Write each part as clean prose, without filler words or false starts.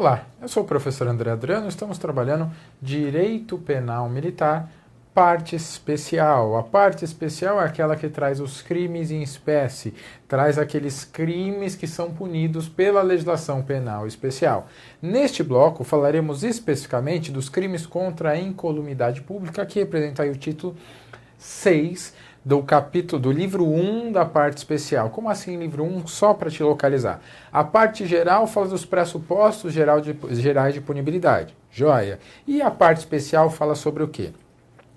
Olá, eu sou o professor André Adriano, estamos trabalhando Direito Penal Militar, parte especial. A parte especial é aquela que traz os crimes em espécie, traz aqueles crimes que são punidos pela legislação penal especial. Neste bloco falaremos especificamente dos crimes contra a incolumidade pública, que representa aí o título 6 do livro 1 da parte especial. Como assim livro 1? Só para te localizar. A parte geral fala dos pressupostos gerais de punibilidade. Joia. E a parte especial fala sobre o quê?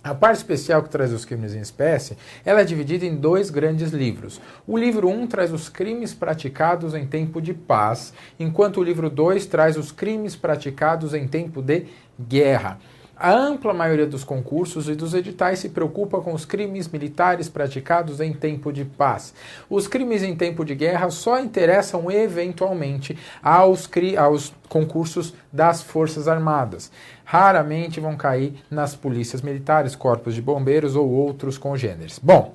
A parte especial que traz os crimes em espécie, ela é dividida em dois grandes livros. O livro 1 traz os crimes praticados em tempo de paz, enquanto o livro 2 traz os crimes praticados em tempo de guerra. A ampla maioria dos concursos e dos editais se preocupa com os crimes militares praticados em tempo de paz. Os crimes em tempo de guerra só interessam eventualmente aos concursos das Forças Armadas. Raramente vão cair nas polícias militares, corpos de bombeiros ou outros congêneres. Bom,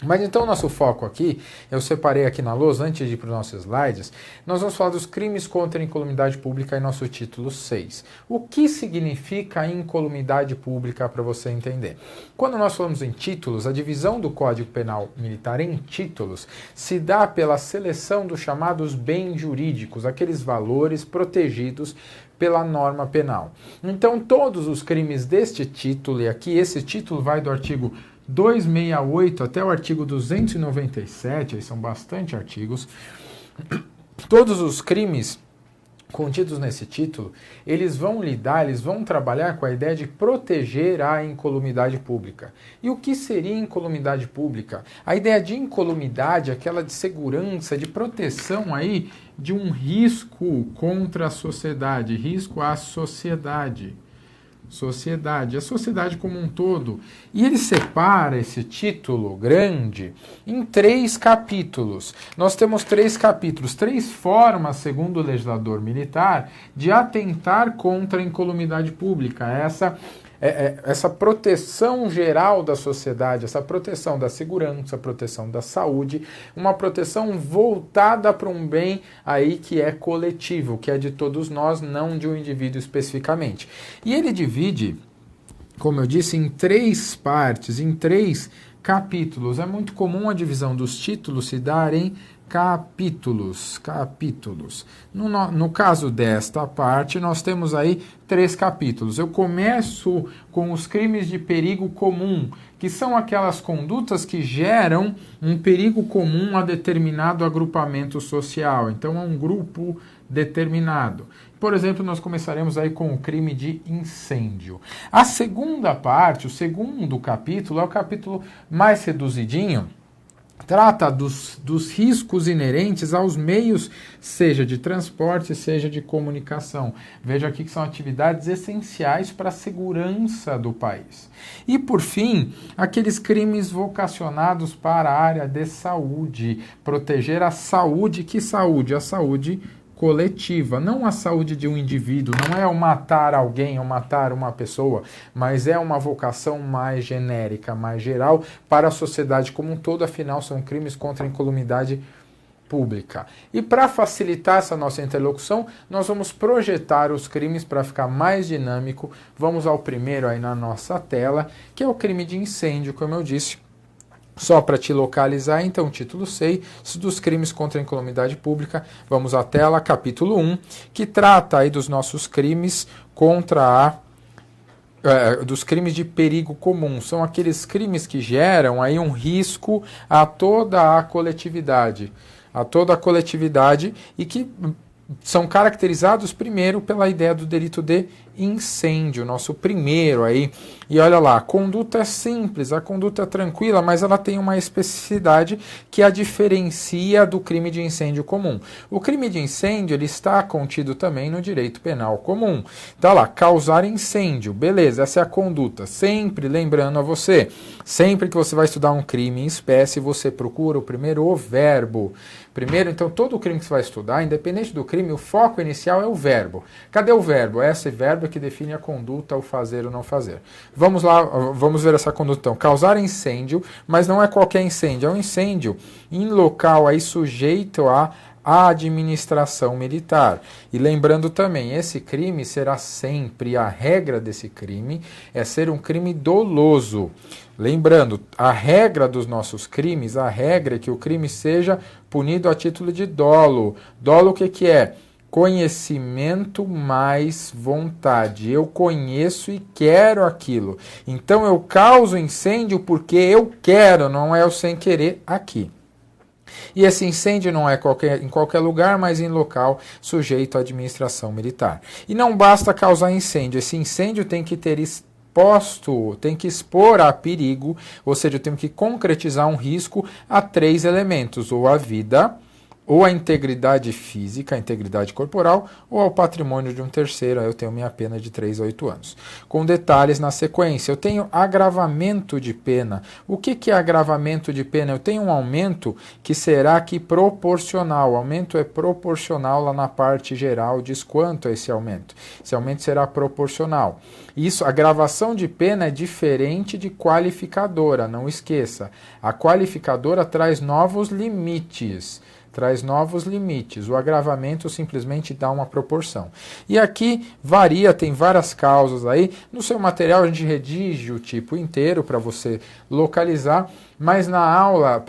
mas então o nosso foco aqui, eu separei aqui na lousa, antes de ir para os nossos slides, nós vamos falar dos crimes contra a incolumidade pública em nosso título 6. O que significa incolumidade pública para você entender? Quando nós falamos em títulos, a divisão do Código Penal Militar em títulos se dá pela seleção dos chamados bens jurídicos, aqueles valores protegidos pela norma penal. Então todos os crimes deste título, e aqui esse título vai do artigo 268 até o artigo 297, aí são bastante artigos, todos os crimes contidos nesse título, eles vão trabalhar com a ideia de proteger a incolumidade pública. E o que seria incolumidade pública? A ideia de incolumidade, aquela de segurança, de proteção aí de um risco contra a sociedade, risco à sociedade, a sociedade como um todo. E ele separa esse título grande em 3 capítulos. Nós temos 3 capítulos, 3 formas, segundo o legislador militar, de atentar contra a incolumidade pública. Essa proteção geral da sociedade, essa proteção da segurança, proteção da saúde, uma proteção voltada para um bem aí que é coletivo, que é de todos nós, não de um indivíduo especificamente. E ele divide, como eu disse, em 3 partes, em 3 capítulos. É muito comum a divisão dos títulos se dar em capítulos. No caso desta parte, nós temos aí 3 capítulos. Eu começo com os crimes de perigo comum, que são aquelas condutas que geram um perigo comum a determinado agrupamento social. Então, é um grupo determinado. Por exemplo, nós começaremos aí com o crime de incêndio. A segunda parte, o segundo capítulo, é o capítulo mais reduzidinho, trata dos riscos inerentes aos meios, seja de transporte, seja de comunicação. Veja aqui que são atividades essenciais para a segurança do país. E, por fim, aqueles crimes vocacionados para a área de saúde. Proteger a saúde. Que saúde? A saúde coletiva, não a saúde de um indivíduo, não é o matar alguém ou matar uma pessoa, mas é uma vocação mais genérica, mais geral para a sociedade como um todo, afinal são crimes contra a incolumidade pública. E para facilitar essa nossa interlocução, nós vamos projetar os crimes para ficar mais dinâmico. Vamos ao primeiro aí na nossa tela, que é o crime de incêndio, como eu disse. Só para te localizar, então, título 6 dos crimes contra a incolumidade pública. Vamos à tela, capítulo 1, que trata aí dos nossos crimes contra dos crimes de perigo comum. São aqueles crimes que geram aí um risco a toda a coletividade. E que são caracterizados primeiro pela ideia do delito de incêndio, nosso primeiro aí. E olha lá, a conduta é simples, a conduta é tranquila, mas ela tem uma especificidade que a diferencia do crime de incêndio comum. O crime de incêndio, ele está contido também no direito penal comum. Então lá, causar incêndio, beleza, essa é a conduta. Sempre lembrando a você, sempre que você vai estudar um crime em espécie, você procura o verbo. Primeiro, então, todo o crime que você vai estudar, independente do crime, o foco inicial é o verbo. Cadê o verbo? Esse verbo que define a conduta, o fazer ou não fazer. Vamos lá, vamos ver essa conduta. Então, causar incêndio, mas não é qualquer incêndio, é um incêndio em local aí sujeito a administração militar. E lembrando também, esse crime será sempre, a regra desse crime é ser um crime doloso. Lembrando, a regra dos nossos crimes, a regra é que o crime seja punido a título de dolo. Dolo o que é? Conhecimento mais vontade. Eu conheço e quero aquilo. Então eu causo incêndio porque eu quero, não é o sem querer aqui. E esse incêndio não é em qualquer lugar, mas em local sujeito à administração militar. E não basta causar incêndio, esse incêndio tem que ter tem que expor a perigo, ou seja, eu tenho que concretizar um risco a 3 elementos, ou a vida, ou a integridade física, a integridade corporal, ou ao patrimônio de um terceiro. Aí eu tenho minha pena de 3 a 8 anos. Com detalhes na sequência, eu tenho agravamento de pena. O que é agravamento de pena? Eu tenho um aumento que será aqui proporcional. O aumento é proporcional lá na parte geral, diz quanto é esse aumento. Esse aumento será proporcional. Isso, a gravação de pena é diferente de qualificadora, não esqueça. A qualificadora traz novos limites. O agravamento simplesmente dá uma proporção. E aqui varia, tem várias causas aí. No seu material a gente redige o tipo inteiro para você localizar, mas na aula,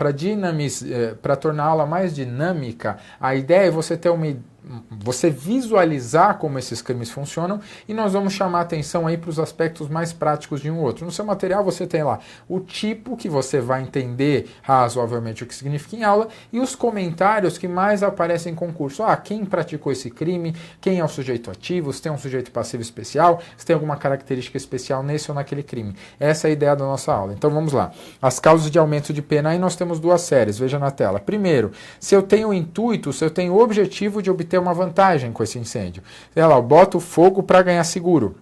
para tornar a aula mais dinâmica, a ideia é você visualizar como esses crimes funcionam, e nós vamos chamar atenção aí para os aspectos mais práticos de um outro. No seu material você tem lá o tipo, que você vai entender razoavelmente o que significa em aula, e os comentários que mais aparecem em concurso. Quem praticou esse crime, quem é o sujeito ativo, se tem um sujeito passivo especial, se tem alguma característica especial nesse ou naquele crime. Essa é a ideia da nossa aula. Então vamos lá. As causas de aumento de pena, aí nós temos 2 séries, veja na tela. Primeiro, se eu tenho o intuito, se eu tenho o objetivo de obter uma vantagem com esse incêndio. Sei lá, eu boto fogo para ganhar seguro.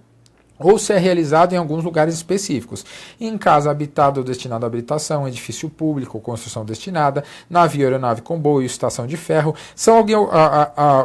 Ou se é realizado em alguns lugares específicos. Em casa habitada ou destinada à habitação, edifício público, construção destinada, navio, aeronave, comboio, estação de ferro.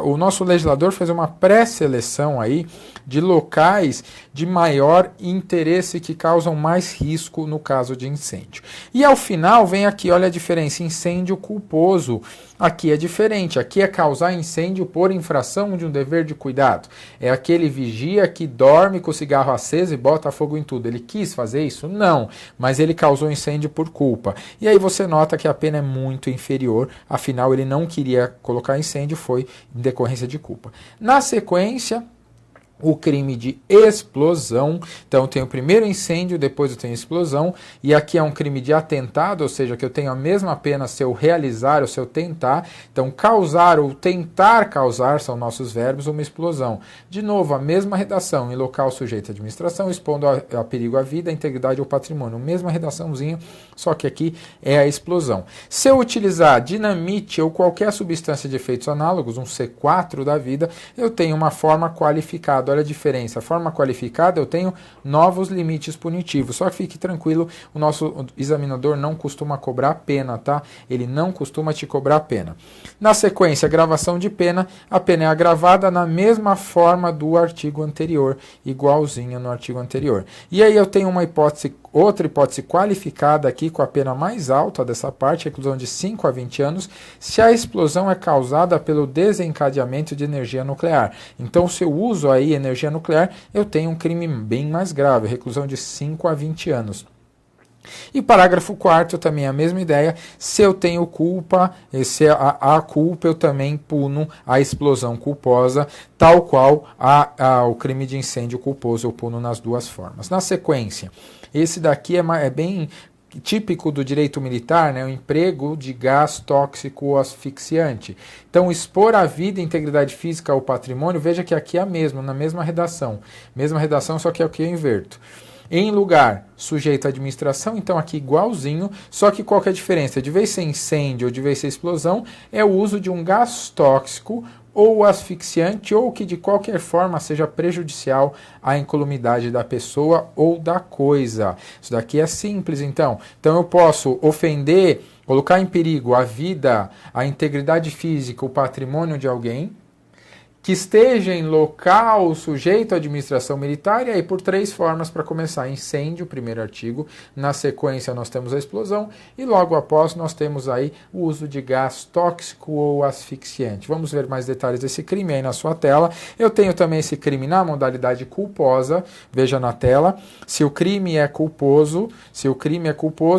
O nosso legislador fez uma pré-seleção aí de locais de maior interesse que causam mais risco no caso de incêndio. E ao final vem aqui, olha a diferença, incêndio culposo. Aqui é diferente, aqui é causar incêndio por infração de um dever de cuidado. É aquele vigia que dorme com o cigarro aceso e bota fogo em tudo. Ele quis fazer isso? Não, mas ele causou incêndio por culpa. E aí você nota que a pena é muito inferior, afinal ele não queria colocar incêndio, foi em decorrência de culpa. Na sequência, o crime de explosão. Então eu tenho primeiro incêndio, depois eu tenho explosão, e aqui é um crime de atentado, ou seja, que eu tenho a mesma pena se eu realizar ou se eu tentar. Então causar ou tentar causar são nossos verbos, uma explosão. De novo, a mesma redação, em local sujeito à administração, expondo a perigo à vida, à integridade ou patrimônio. Mesma redaçãozinha, só que aqui é a explosão. Se eu utilizar dinamite ou qualquer substância de efeitos análogos, um C4 da vida, eu tenho uma forma qualificada. Olha a diferença. A forma qualificada eu tenho novos limites punitivos. Só que fique tranquilo, o nosso examinador não costuma cobrar pena, tá? Ele não costuma te cobrar pena. Na sequência, gravação de pena, a pena é agravada na mesma forma do artigo anterior, igualzinha no artigo anterior. E aí eu tenho uma hipótese, outra hipótese qualificada aqui com a pena mais alta dessa parte, reclusão de 5 a 20 anos, se a explosão é causada pelo desencadeamento de energia nuclear. Então, se eu uso aí energia nuclear, eu tenho um crime bem mais grave, reclusão de 5 a 20 anos. E parágrafo 4º também a mesma ideia, se eu tenho culpa, se há culpa, eu também puno a explosão culposa, tal qual o crime de incêndio culposo, eu puno nas 2 formas. Na sequência, esse daqui é bem típico do direito militar, né, o emprego de gás tóxico ou asfixiante. Então, expor a vida e integridade física ao patrimônio, veja que aqui é a mesma, na mesma redação, só que aqui eu inverto. Em lugar sujeito à administração, então aqui igualzinho, só que qual que é a diferença? De vez ser incêndio ou de vez ser explosão, é o uso de um gás tóxico ou asfixiante, ou que de qualquer forma seja prejudicial à incolumidade da pessoa ou da coisa. Isso daqui é simples, então. Então eu posso ofender, colocar em perigo a vida, a integridade física, o patrimônio de alguém, que esteja em local sujeito à administração militar, e aí por 3 formas para começar: incêndio, primeiro artigo, na sequência nós temos a explosão, e logo após nós temos aí o uso de gás tóxico ou asfixiante. Vamos ver mais detalhes desse crime aí na sua tela. Eu tenho também esse crime na modalidade culposa, veja na tela. Se o crime é culposo,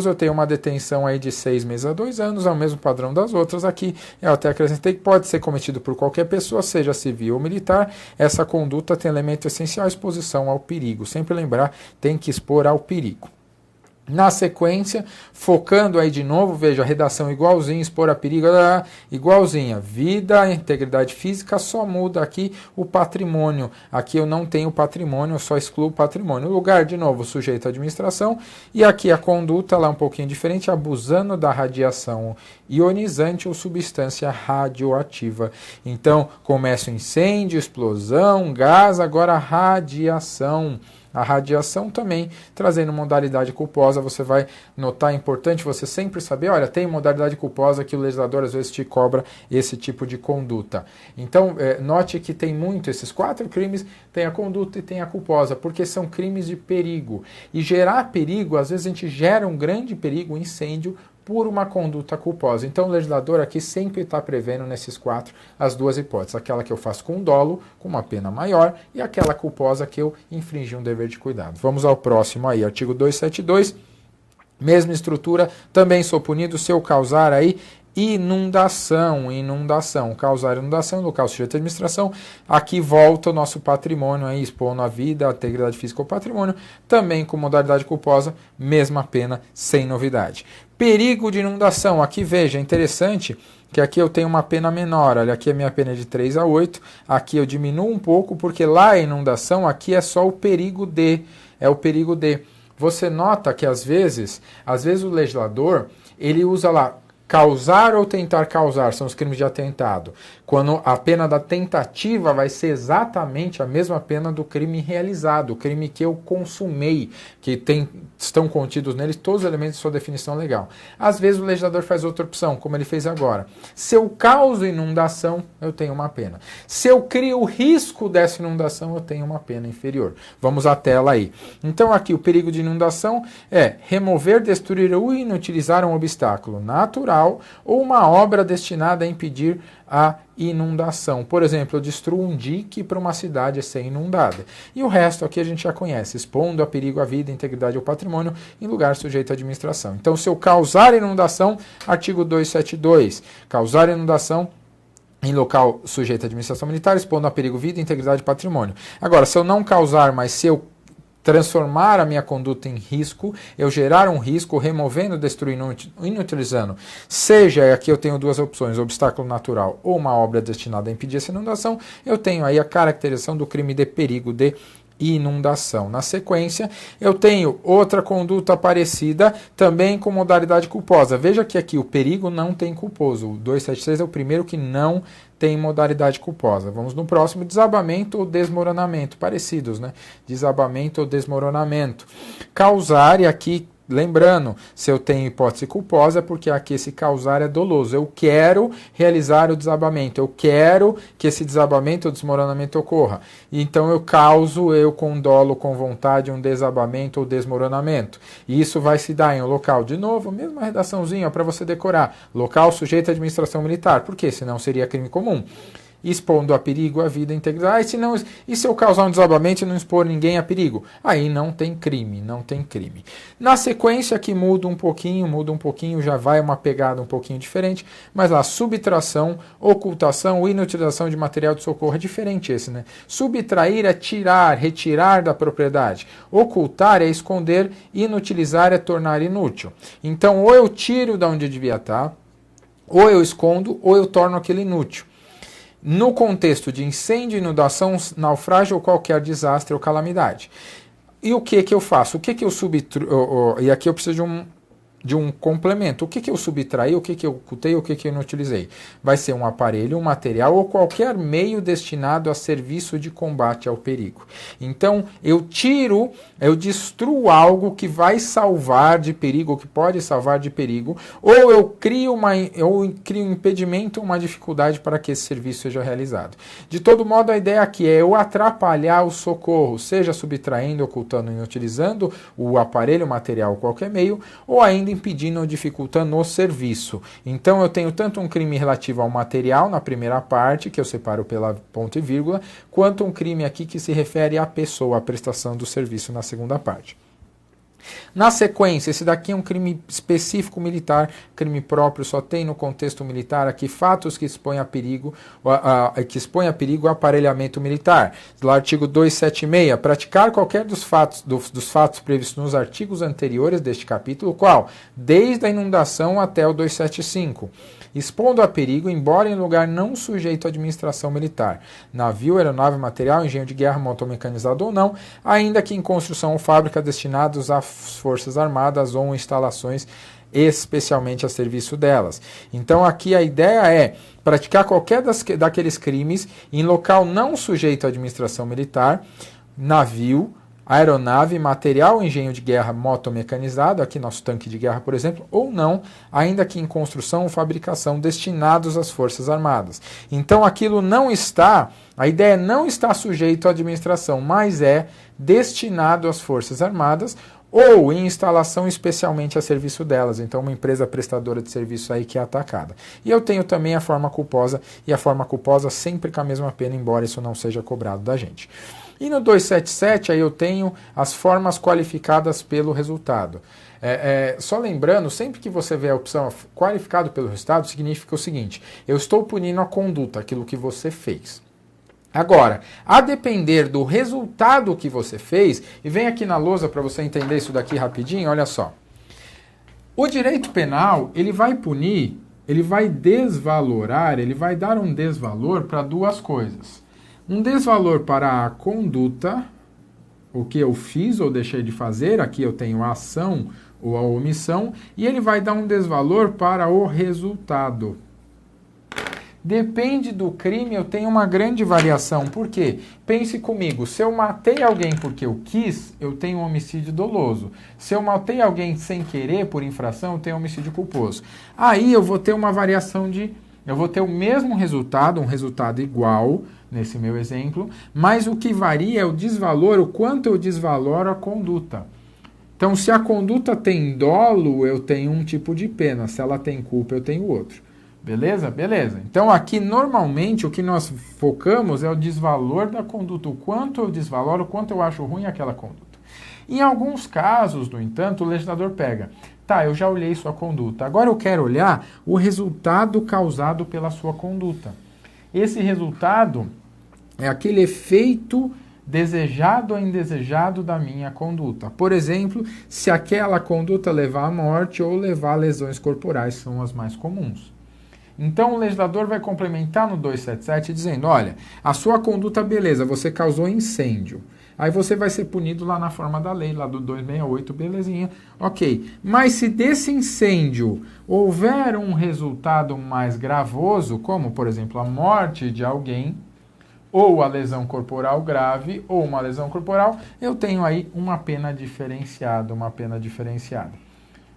eu tenho uma detenção aí de 6 meses a 2 anos, é o mesmo padrão das outras. Aqui eu até acrescentei que pode ser cometido por qualquer pessoa, seja civil ou militar. Essa conduta tem elemento essencial: exposição ao perigo. Sempre lembrar, tem que expor ao perigo. Na sequência, focando aí de novo, veja a redação igualzinho, expor a perigo, igualzinha. Vida, integridade física, só muda aqui o patrimônio. Aqui eu não tenho patrimônio, eu só excluo o patrimônio. O lugar, de novo, sujeito à administração. E aqui a conduta, lá um pouquinho diferente, abusando da radiação ionizante ou substância radioativa. Então, começa o incêndio, explosão, gás, agora radiação. A radiação também, trazendo modalidade culposa, você vai notar, é importante você sempre saber, olha, tem modalidade culposa que o legislador às vezes te cobra esse tipo de conduta. Então, note que tem muito, esses 4 crimes, tem a conduta e tem a culposa, porque são crimes de perigo. E gerar perigo, às vezes a gente gera um grande perigo, um incêndio, por uma conduta culposa. Então o legislador aqui sempre está prevendo nesses 4 as 2 hipóteses: aquela que eu faço com dolo, com uma pena maior, e aquela culposa que eu infringi um dever de cuidado. Vamos ao próximo aí, artigo 272, mesma estrutura, também sou punido se eu causar aí inundação, causar inundação em local sujeito à administração. Aqui volta o nosso patrimônio aí, expondo a vida, a integridade física ou patrimônio, também com modalidade culposa, mesma pena, sem novidade. Perigo de inundação, aqui veja, é interessante que aqui eu tenho uma pena menor, olha, aqui a minha pena é de 3 a 8, aqui eu diminuo um pouco, porque lá a inundação, aqui é só o perigo de, Você nota que às vezes o legislador, ele usa lá, causar ou tentar causar, são os crimes de atentado. Quando a pena da tentativa vai ser exatamente a mesma pena do crime realizado, o crime que eu consumei, que estão contidos nele todos os elementos de sua definição legal. Às vezes o legislador faz outra opção, como ele fez agora. Se eu causo inundação, eu tenho uma pena. Se eu crio o risco dessa inundação, eu tenho uma pena inferior. Vamos à tela aí. Então aqui o perigo de inundação é remover, destruir ou inutilizar um obstáculo natural ou uma obra destinada a impedir a inundação. Por exemplo, eu destruo um dique para uma cidade ser inundada. E o resto aqui a gente já conhece: expondo a perigo a vida, integridade ou patrimônio em lugar sujeito à administração. Então, se eu causar inundação, artigo 272, causar inundação em local sujeito à administração militar, expondo a perigo vida, integridade e patrimônio. Agora, se eu não causar, mas se eu transformar a minha conduta em risco, eu gerar um risco, removendo, destruindo, inutilizando, seja, aqui eu tenho 2 opções, obstáculo natural ou uma obra destinada a impedir essa inundação, eu tenho aí a caracterização do crime de perigo de inundação. Na sequência, eu tenho outra conduta parecida, também com modalidade culposa. Veja que aqui o perigo não tem culposo. O 273 é o primeiro que não tem modalidade culposa. Vamos no próximo: desabamento ou desmoronamento. Parecidos, né? Desabamento ou desmoronamento. Causar, e aqui lembrando, se eu tenho hipótese culposa, é porque aqui esse causar é doloso. Eu quero realizar o desabamento, eu quero que esse desabamento ou desmoronamento ocorra. Então eu causo, eu com dolo, com vontade, um desabamento ou desmoronamento. E isso vai se dar em um local, de novo, mesma redaçãozinha para você decorar: local sujeito à administração militar. Por quê? Senão seria crime comum. Expondo a perigo a vida, integridade. E se eu causar um desabamento e não expor ninguém a perigo? Aí não tem crime, não tem crime. Na sequência aqui muda um pouquinho, já vai uma pegada um pouquinho diferente, mas lá, subtração, ocultação, inutilização de material de socorro, é diferente esse, né? Subtrair é tirar, retirar da propriedade. Ocultar é esconder, inutilizar é tornar inútil. Então, ou eu tiro de onde devia estar, ou eu escondo, ou eu torno aquilo inútil. No contexto de incêndio, inundação, naufrágio ou qualquer desastre ou calamidade. E o que eu faço? O que eu subtruo? E aqui eu preciso de um complemento. O que eu subtraí, o que eu ocultei, o que eu não utilizei? Vai ser um aparelho, um material ou qualquer meio destinado a serviço de combate ao perigo. Então, eu destruo algo que vai salvar de perigo, ou que pode salvar de perigo, ou eu crio um impedimento, uma dificuldade para que esse serviço seja realizado. De todo modo, a ideia aqui é eu atrapalhar o socorro, seja subtraindo, ocultando e inutilizando o aparelho, o material, ou qualquer meio, ou ainda impedindo ou dificultando o serviço. Então eu tenho tanto um crime relativo ao material na primeira parte, que eu separo pela ponto e vírgula, quanto um crime aqui que se refere à pessoa, à prestação do serviço na segunda parte. Na sequência, esse daqui é um crime específico militar, crime próprio, só tem no contexto militar aqui fatos que expõem a perigo, o aparelhamento militar. No artigo 276, praticar qualquer dos fatos previstos nos artigos anteriores deste capítulo, qual? Desde a inundação até o 275. Expondo a perigo, embora em lugar não sujeito à administração militar, navio, aeronave, material, engenho de guerra, motomecanizado ou não, ainda que em construção ou fábrica destinados às Forças Armadas ou instalações especialmente a serviço delas. Então aqui a ideia é praticar qualquer daqueles crimes em local não sujeito à administração militar, navio, aeronave, material, engenho de guerra, motomecanizado, aqui nosso tanque de guerra, por exemplo, ou não, ainda que em construção ou fabricação destinados às Forças Armadas. Então aquilo não está, a ideia não está sujeito à administração, mas é destinado às Forças Armadas ou em instalação especialmente a serviço delas. Então uma empresa prestadora de serviço aí que é atacada. E eu tenho também a forma culposa, e a forma culposa sempre com a mesma pena, embora isso não seja cobrado da gente. E no 277, aí eu tenho as formas qualificadas pelo resultado. Só lembrando, sempre que você vê a opção qualificado pelo resultado, significa o seguinte: eu estou punindo a conduta, aquilo que você fez. Agora, a depender do resultado que você fez, e vem aqui na lousa para você entender isso daqui rapidinho, olha só. O direito penal, ele vai punir, ele vai desvalorar, ele vai dar um desvalor para duas coisas. Um desvalor para a conduta, o que eu fiz ou deixei de fazer, aqui eu tenho a ação ou a omissão, e ele vai dar um desvalor para o resultado. Depende do crime, eu tenho uma grande variação. Por quê? Pense comigo, se eu matei alguém porque eu quis, eu tenho um homicídio doloso. Se eu matei alguém sem querer, por infração, eu tenho um homicídio culposo. Aí eu vou ter uma variação eu vou ter o mesmo resultado, um resultado igual, nesse meu exemplo, mas o que varia é o desvalor, o quanto eu desvaloro a conduta. Então, se a conduta tem dolo, eu tenho um tipo de pena. Se ela tem culpa, eu tenho outro. Beleza? Beleza. Então, aqui, normalmente, o que nós focamos é o desvalor da conduta. O quanto eu desvaloro, o quanto eu acho ruim aquela conduta. Em alguns casos, no entanto, o legislador pega. Tá, eu já olhei sua conduta. Agora eu quero olhar o resultado causado pela sua conduta. Esse resultado é aquele efeito desejado ou indesejado da minha conduta. Por exemplo, se aquela conduta levar à morte ou levar a lesões corporais, são as mais comuns. Então o legislador vai complementar no 277 dizendo, olha, a sua conduta, beleza, você causou incêndio. Aí você vai ser punido lá na forma da lei, lá do 268, belezinha. Ok, mas se desse incêndio houver um resultado mais gravoso, como, por exemplo, a morte de alguém, ou a lesão corporal grave, ou uma lesão corporal, eu tenho aí uma pena diferenciada,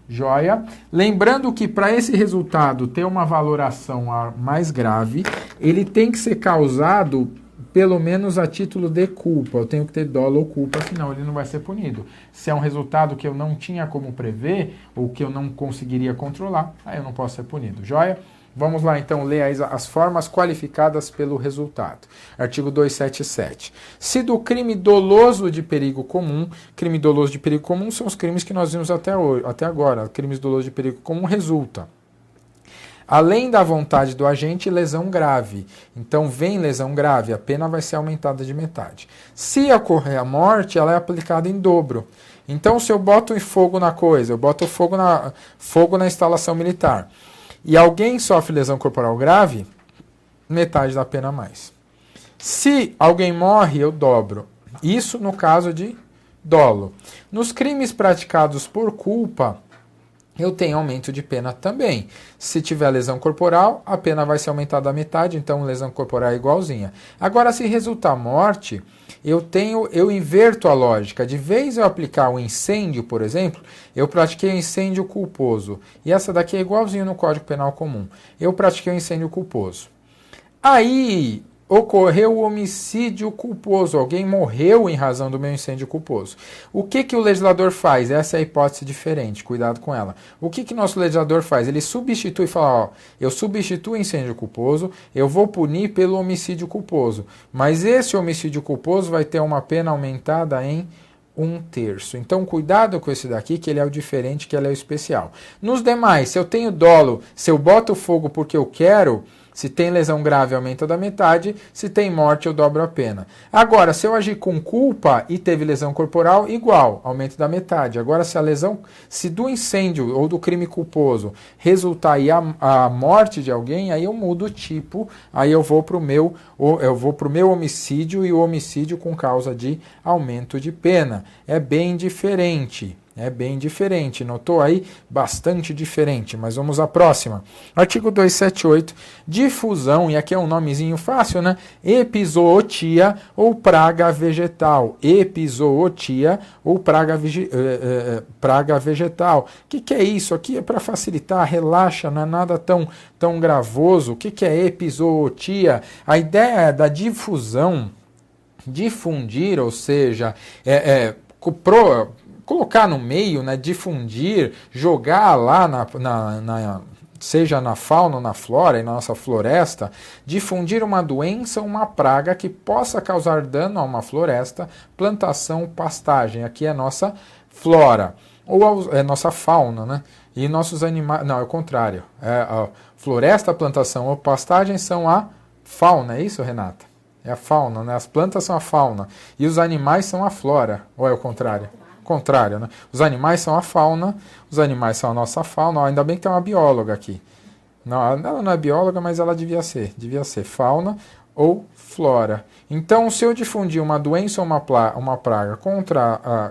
Joia? Lembrando que para esse resultado ter uma valoração mais grave, ele tem que ser causado pelo menos a título de culpa. Eu tenho que ter dolo ou culpa, senão ele não vai ser punido. Se é um resultado que eu não tinha como prever, ou que eu não conseguiria controlar, aí eu não posso ser punido. Joia? Vamos lá, então, ler as formas qualificadas pelo resultado. Artigo 277. Se do crime doloso de perigo comum são os crimes que nós vimos até agora. Crimes dolosos de perigo comum resulta. Além da vontade do agente, lesão grave. Então, vem lesão grave, a pena vai ser aumentada de metade. Se ocorrer a morte, ela é aplicada em dobro. Então, se eu boto fogo na coisa, eu boto fogo na instalação militar, e alguém sofre lesão corporal grave, metade da pena a mais. Se alguém morre, eu dobro. Isso no caso de dolo. Nos crimes praticados por culpa, eu tenho aumento de pena também. Se tiver lesão corporal, a pena vai ser aumentada à metade, então lesão corporal é igualzinha. Agora, se resultar morte, eu inverto a lógica. De vez eu aplicar o incêndio, por exemplo, eu pratiquei o incêndio culposo. E essa daqui é igualzinho no Código Penal comum. Eu pratiquei o incêndio culposo. Aí ocorreu o homicídio culposo, alguém morreu em razão do meu incêndio culposo. O que o legislador faz? Essa é a hipótese diferente, cuidado com ela. O que nosso legislador faz? Ele substitui e fala, ó, eu substituo o incêndio culposo, eu vou punir pelo homicídio culposo, mas esse homicídio culposo vai ter uma pena aumentada em 1/3. Então, cuidado com esse daqui, que ele é o diferente, que ele é o especial. Nos demais, se eu tenho dolo, se eu boto fogo porque eu quero, se tem lesão grave, aumenta da metade. Se tem morte, eu dobro a pena. Agora, se eu agir com culpa e teve lesão corporal, igual, aumento da metade. Agora, se do incêndio ou do crime culposo resultar aí a morte de alguém, aí eu mudo o tipo, aí eu vou para o meu homicídio e o homicídio com causa de aumento de pena. É bem diferente. É bem diferente, notou aí? Bastante diferente, mas vamos à próxima. Artigo 278, difusão, e aqui é um nomezinho fácil, né? Epizootia ou praga vegetal. Epizootia ou praga vegetal. O que é isso? Aqui é para facilitar, relaxa, não é nada tão gravoso. O que é epizootia? A ideia da difusão, difundir, ou seja, colocar no meio, né, difundir, jogar lá seja na fauna ou na flora, e na nossa floresta, difundir uma doença ou uma praga que possa causar dano a uma floresta, plantação, pastagem. Aqui é a nossa flora, ou é nossa fauna, né? E nossos animais... Não, é o contrário. A floresta, plantação ou pastagem são a fauna, é isso, Renata? É a fauna, né? As plantas são a fauna e os animais são a flora, ou é o contrário? Contrário, né? Os animais são a fauna, os animais são a nossa fauna. Ainda bem que tem uma bióloga aqui. Não, ela não é bióloga, mas ela devia ser fauna ou flora. Então, se eu difundir uma doença ou uma praga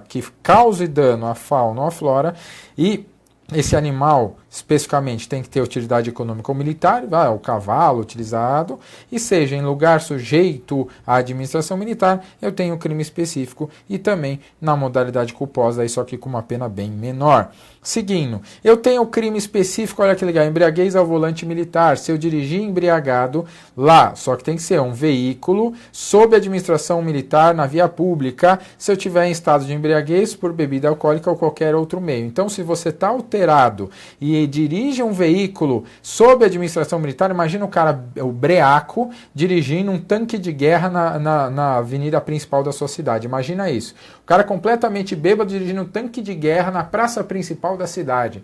que cause dano à fauna ou à flora, e esse animal, especificamente, tem que ter utilidade econômica ou militar, o cavalo utilizado, e seja em lugar sujeito à administração militar, eu tenho um crime específico e também na modalidade culposa, aí só que com uma pena bem menor. Seguindo, eu tenho o crime específico, olha que legal, embriaguez ao volante militar. Se eu dirigir embriagado lá, só que tem que ser um veículo sob administração militar na via pública, se eu tiver em estado de embriaguez por bebida alcoólica ou qualquer outro meio. Então, se você está alterado e dirige um veículo sob administração militar, imagina o cara, o breaco, dirigindo um tanque de guerra na avenida principal da sua cidade. Imagina isso. O cara completamente bêbado dirigindo um tanque de guerra na praça principal da cidade.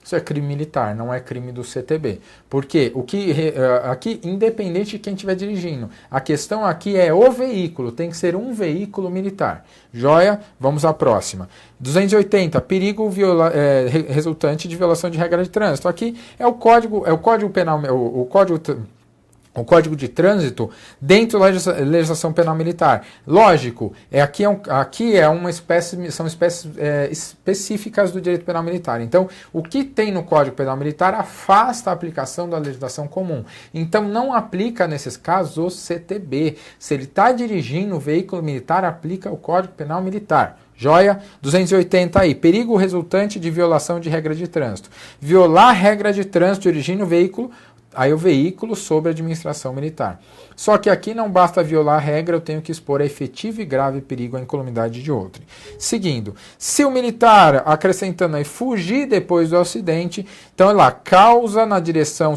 Isso é crime militar, não é crime do CTB. Porque aqui, independente de quem estiver dirigindo, a questão aqui é o veículo, tem que ser um veículo militar. Joia? Vamos à próxima. 280, perigo resultante de violação de regra de trânsito. Aqui é o Código Penal, o Código de Trânsito dentro da legislação penal militar. Lógico, aqui é uma espécie, são espécies específicas do direito penal militar. Então, o que tem no Código Penal Militar afasta a aplicação da legislação comum. Então, não aplica, nesses casos, o CTB. Se ele está dirigindo o veículo militar, aplica o Código Penal Militar. Joia? 280 aí. Perigo resultante de violação de regra de trânsito. Violar regra de trânsito dirigindo o veículo, aí o veículo sob administração militar. Só que aqui não basta violar a regra, eu tenho que expor a efetivo e grave perigo à incolumidade de outro. Seguindo, se o militar, acrescentando aí, fugir depois do acidente, então lá, causa na direção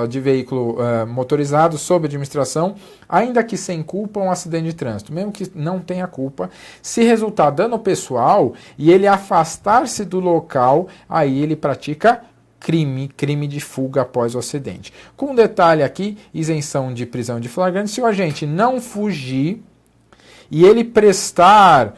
de veículo motorizado sob administração, ainda que sem culpa, um acidente de trânsito, mesmo que não tenha culpa, se resultar dano pessoal e ele afastar-se do local, aí ele pratica crime de fuga após o acidente. Com um detalhe aqui, isenção de prisão de flagrante, se o agente não fugir e ele prestar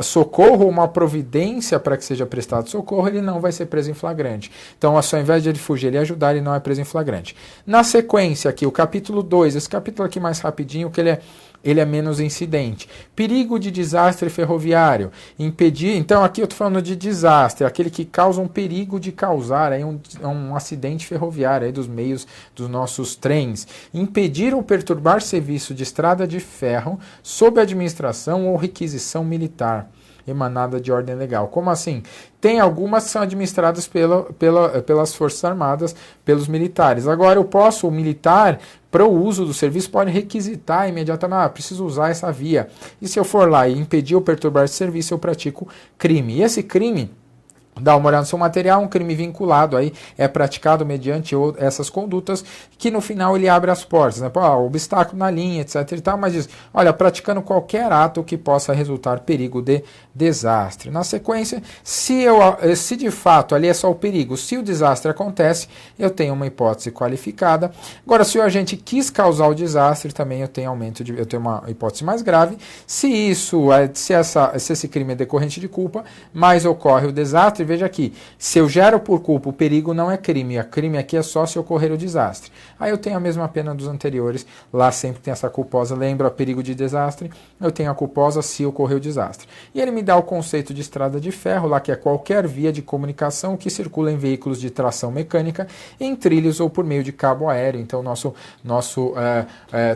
socorro ou uma providência para que seja prestado socorro, ele não vai ser preso em flagrante. Então, ao invés de ele fugir, ele ajudar, ele não é preso em flagrante. Na sequência aqui, o capítulo 2, esse capítulo aqui mais rapidinho, que ele é ele é menos incidente. Perigo de desastre ferroviário, impedir, então aqui eu estou falando de desastre, aquele que causa um perigo de causar aí um acidente ferroviário aí dos meios dos nossos trens. Impedir ou perturbar serviço de estrada de ferro sob administração ou requisição militar emanada de ordem legal. Como assim? Tem algumas que são administradas pelas Forças Armadas, pelos militares. Agora, o militar, para o uso do serviço, pode requisitar imediatamente, preciso usar essa via. E se eu for lá e impedir ou perturbar esse serviço, eu pratico crime. E esse crime, dá uma olhada no seu material, um crime vinculado aí é praticado mediante essas condutas que no final ele abre as portas, né? Obstáculo na linha, etc e tal, mas diz, olha, praticando qualquer ato que possa resultar perigo de desastre. Na sequência, se de fato ali é só o perigo, se o desastre acontece, eu tenho uma hipótese qualificada. Agora, se o agente quis causar o desastre, também eu tenho uma hipótese mais grave. Se esse crime é decorrente de culpa, mas ocorre o desastre, veja aqui, se eu gero por culpa o perigo não é crime, a crime aqui é só se ocorrer o desastre. Aí eu tenho a mesma pena dos anteriores, lá sempre tem essa culposa, lembra, perigo de desastre, eu tenho a culposa se ocorrer o desastre. E ele me dá o conceito de estrada de ferro, lá que é qualquer via de comunicação que circula em veículos de tração mecânica, em trilhos ou por meio de cabo aéreo. Então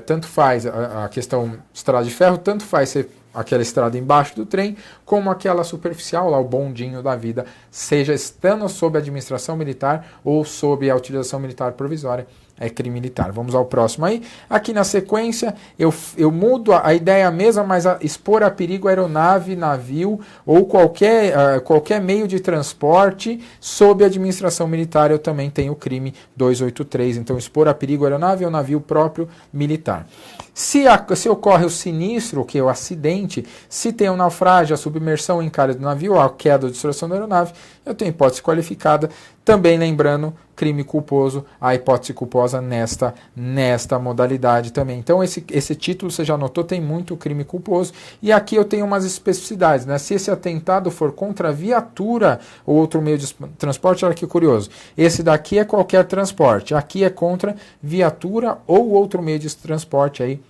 tanto faz a questão estrada de ferro, tanto faz ser aquela estrada embaixo do trem, como aquela superficial, lá o bondinho da vida, seja estando sob a administração militar ou sob a utilização militar provisória, é crime militar. Vamos ao próximo aí. Aqui na sequência, eu mudo a ideia mesma, mas expor a perigo aeronave, navio ou qualquer meio de transporte sob a administração militar, eu também tenho o crime 283. Então, expor a perigo aeronave ou navio próprio militar. Se ocorre o sinistro, que é o acidente, se tem um naufrágio, a submersão em calha do navio, ou a queda ou destruição da aeronave, eu tenho hipótese qualificada. Também lembrando, crime culposo, a hipótese culposa nesta modalidade também. Então, esse título, você já notou, tem muito crime culposo. E aqui eu tenho umas especificidades, né? Se esse atentado for contra viatura ou outro meio de transporte, olha que curioso. Esse daqui é qualquer transporte. Aqui é contra viatura ou outro meio de transporte aí,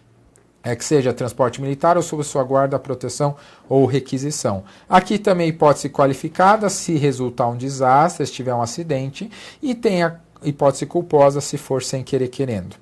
que seja transporte militar ou sob sua guarda, proteção ou requisição. Aqui também hipótese qualificada se resultar um desastre, se tiver um acidente, e tem a hipótese culposa se for sem querer querendo.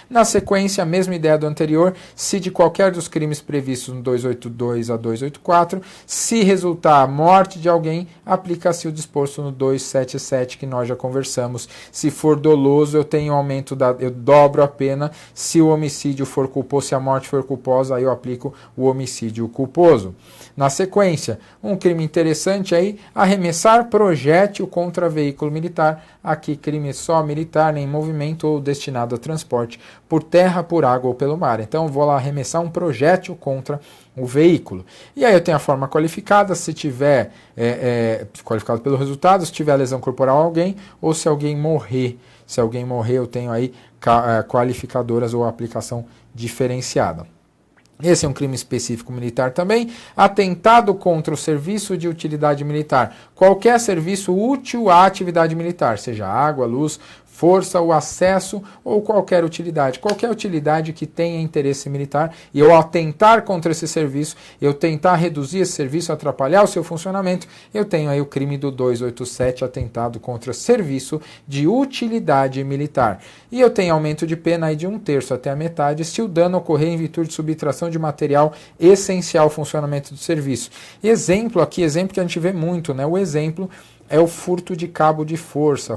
Na sequência, a mesma ideia do anterior, se de qualquer dos crimes previstos no 282 a 284, se resultar a morte de alguém, aplica-se o disposto no 277 que nós já conversamos. Se for doloso, eu tenho aumento eu dobro a pena. Se o homicídio for culposo, se a morte for culposa, aí eu aplico o homicídio culposo. Na sequência, um crime interessante aí, arremessar projétil contra veículo militar. Aqui, crime só militar, nem movimento ou destinado a transporte por terra, por água ou pelo mar. Então, eu vou lá arremessar um projétil contra o veículo. E aí eu tenho a forma qualificada, se tiver qualificado pelo resultado, se tiver lesão corporal a alguém, ou se alguém morrer. Se alguém morrer, eu tenho aí qualificadoras ou aplicação diferenciada. Esse é um crime específico militar também. Atentado contra o serviço de utilidade militar. Qualquer serviço útil à atividade militar, seja água, luz, força, o acesso ou qualquer utilidade. Qualquer utilidade que tenha interesse militar e eu atentar contra esse serviço, eu tentar reduzir esse serviço, atrapalhar o seu funcionamento, eu tenho aí o crime do 287, atentado contra serviço de utilidade militar. E eu tenho aumento de pena aí de 1/3 até a metade se o dano ocorrer em virtude de subtração de material essencial ao funcionamento do serviço. Exemplo que a gente vê muito, né? O exemplo é o furto de cabo de força,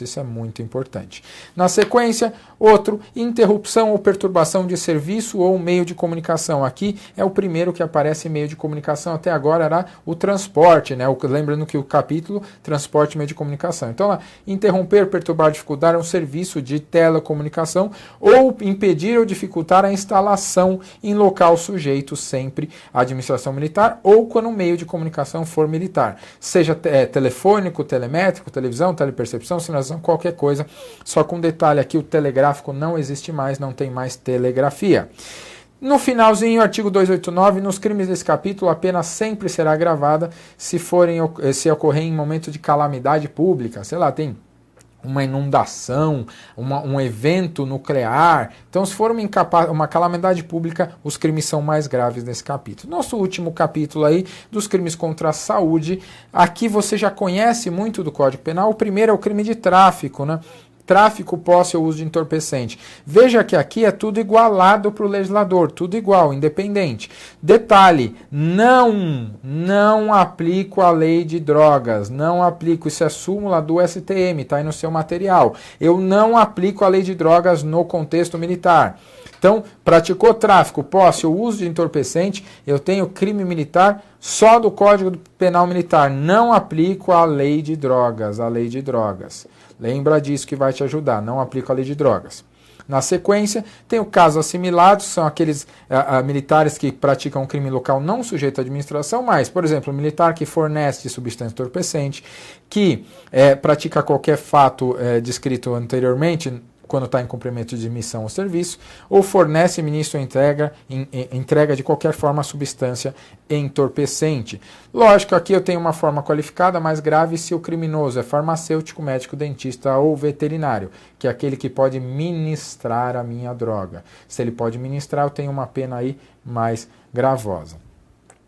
isso é muito importante. Na sequência, outro, interrupção ou perturbação de serviço ou meio de comunicação. Aqui é o primeiro que aparece meio de comunicação, até agora era o transporte, né? Lembrando que o capítulo, transporte e meio de comunicação. Então, lá, interromper, perturbar, dificultar um serviço de telecomunicação ou impedir ou dificultar a instalação em local sujeito sempre à administração militar ou quando o meio de comunicação for militar. Seja telefônico, telemétrico, televisão, telepercepção, sinalização, qualquer coisa. Só com um detalhe aqui, o telegráfico não existe mais, não tem mais telegrafia. No finalzinho, artigo 289, nos crimes desse capítulo, a pena sempre será agravada se ocorrer em momento de calamidade pública. Sei lá, tem uma inundação, um evento nuclear. Então, se for uma calamidade pública, os crimes são mais graves nesse capítulo. Nosso último capítulo aí, dos crimes contra a saúde, aqui você já conhece muito do Código Penal. O primeiro é o crime de tráfico, né? Tráfico, posse ou uso de entorpecente. Veja que aqui é tudo igualado para o legislador, tudo igual, independente. Detalhe, não aplico a lei de drogas, não aplico, isso é súmula do STM, está aí no seu material. Eu não aplico a lei de drogas no contexto militar. Então, praticou tráfico, posse ou uso de entorpecente, eu tenho crime militar só do Código Penal Militar. Não aplico a lei de drogas, Lembra disso que vai te ajudar, não aplico a lei de drogas. Na sequência, tem o caso assimilado, são aqueles militares que praticam um crime local não sujeito à administração, mas, por exemplo, o militar que fornece substância entorpecente, que pratica qualquer fato descrito anteriormente, quando está em cumprimento de missão ou serviço, ou fornece, ministra ou entrega de qualquer forma a substância entorpecente. Lógico, aqui eu tenho uma forma qualificada mais grave se o criminoso é farmacêutico, médico, dentista ou veterinário, que é aquele que pode ministrar a minha droga. Se ele pode ministrar, eu tenho uma pena aí mais gravosa.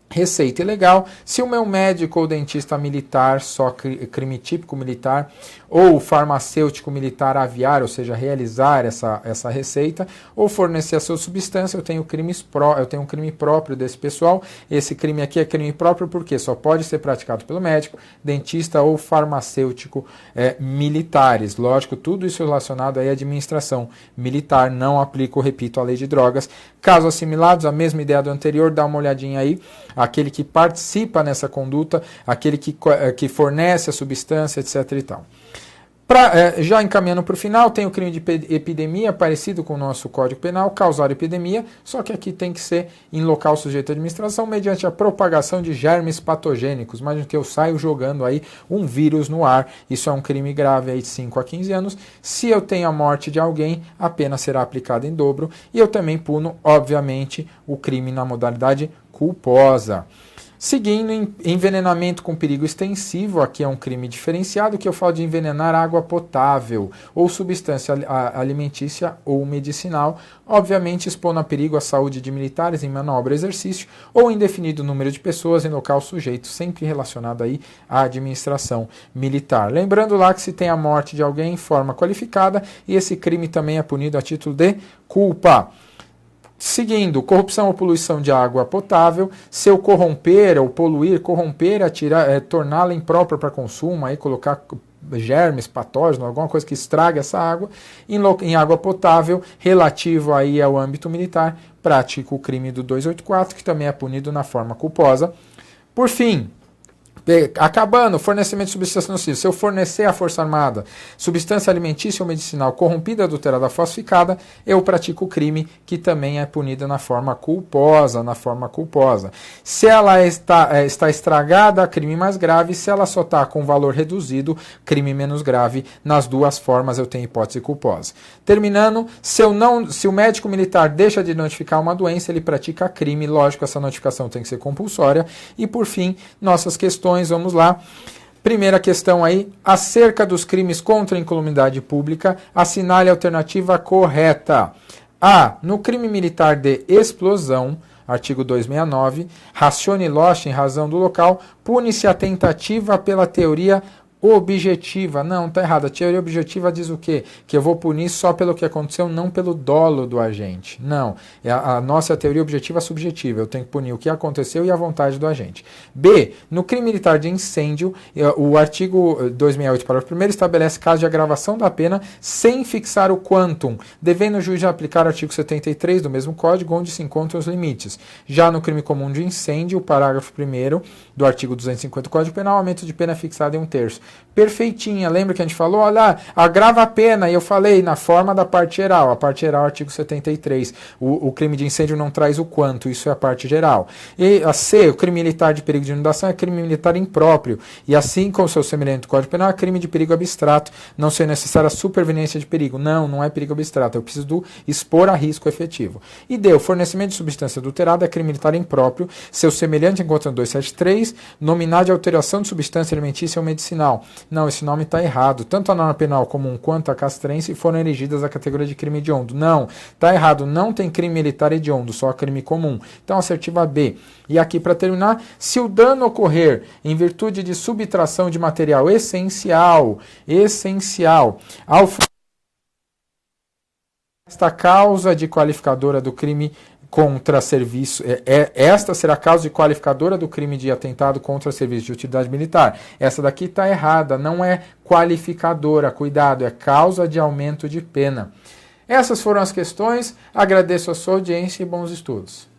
Receita ilegal, se o meu médico ou dentista militar, só crime típico militar, ou farmacêutico militar aviário, ou seja, realizar essa receita, ou fornecer a sua substância, eu tenho um crime próprio desse pessoal. Esse crime aqui é crime próprio porque só pode ser praticado pelo médico, dentista ou farmacêutico militares. Lógico, tudo isso relacionado aí à administração militar, não aplico, repito, a lei de drogas. Casos assimilados, a mesma ideia do anterior, dá uma olhadinha aí. Aquele que participa nessa conduta, aquele que fornece a substância, etc. e tal. Já encaminhando para o final, tem o crime de epidemia, parecido com o nosso Código Penal, causar epidemia, só que aqui tem que ser em local sujeito à administração, mediante a propagação de germes patogênicos. Imagina que eu saio jogando aí um vírus no ar, isso é um crime grave aí de 5 a 15 anos. Se eu tenho a morte de alguém, a pena será aplicada em dobro, e eu também puno, obviamente, o crime na modalidade culposa. Seguindo, envenenamento com perigo extensivo, aqui é um crime diferenciado, que eu falo de envenenar água potável ou substância alimentícia ou medicinal, obviamente expondo a perigo a saúde de militares em manobra, exercício ou indefinido número de pessoas em local sujeito, sempre relacionado aí à administração militar. Lembrando lá que se tem a morte de alguém em forma qualificada, e esse crime também é punido a título de culpa. Seguindo, corrupção ou poluição de água potável, se eu corromper ou poluir, torná-la imprópria para consumo, aí colocar germes, patógenos, alguma coisa que estrague essa água, em água potável, relativo aí ao âmbito militar, pratico o crime do 284, que também é punido na forma culposa. Por fim, acabando, fornecimento de substância nociva. Se eu fornecer à Força Armada substância alimentícia ou medicinal corrompida, adulterada, falsificada, eu pratico o crime, que também é punido na forma culposa, Se ela está estragada, crime mais grave. Se ela só está com valor reduzido, crime menos grave. Nas duas formas eu tenho hipótese culposa. Terminando, se o médico militar deixa de notificar uma doença, ele pratica crime. Lógico, essa notificação tem que ser compulsória. E por fim, nossas questões. Vamos lá. Primeira questão aí, acerca dos crimes contra a incolumidade pública, assinale a alternativa correta. A. No crime militar de explosão, artigo 269, ratione lost em razão do local, pune-se a tentativa pela teoria objetiva. Não, tá errado. A teoria objetiva diz o quê? Que eu vou punir só pelo que aconteceu, não pelo dolo do agente. Não. A nossa teoria objetiva é subjetiva. Eu tenho que punir o que aconteceu e a vontade do agente. B. No crime militar de incêndio, o artigo 268, parágrafo 1º, estabelece caso de agravação da pena sem fixar o quantum, devendo o juiz aplicar o artigo 73 do mesmo código, onde se encontram os limites. Já no crime comum de incêndio, o parágrafo 1º do artigo 250 do Código Penal, o aumento de pena é fixado em 1/3. Perfeitinha, lembra que a gente falou? Olha, agrava a pena, e eu falei na forma da parte geral, a parte geral, artigo 73. O crime de incêndio não traz o quanto, isso é a parte geral. E a C, o crime militar de perigo de inundação, é crime militar impróprio, e assim como o seu semelhante do Código Penal, é crime de perigo abstrato, não ser necessária a superveniência de perigo. Não é perigo abstrato, eu preciso expor a risco efetivo. E D, o fornecimento de substância adulterada é crime militar impróprio, seu semelhante encontra no 273, nominar de alteração de substância alimentícia ou medicinal. Não, esse nome está errado. Tanto a norma penal comum quanto a castrense foram erigidas à categoria de crime hediondo. Não, está errado. Não tem crime militar hediondo, só crime comum. Então, assertiva B. E aqui, para terminar, se o dano ocorrer em virtude de subtração de material essencial, ao esta causa de qualificadora do crime contra serviço, esta será a causa de qualificadora do crime de atentado contra serviço de utilidade militar. Essa daqui está errada, não é qualificadora, cuidado, é causa de aumento de pena. Essas foram as questões, agradeço a sua audiência e bons estudos.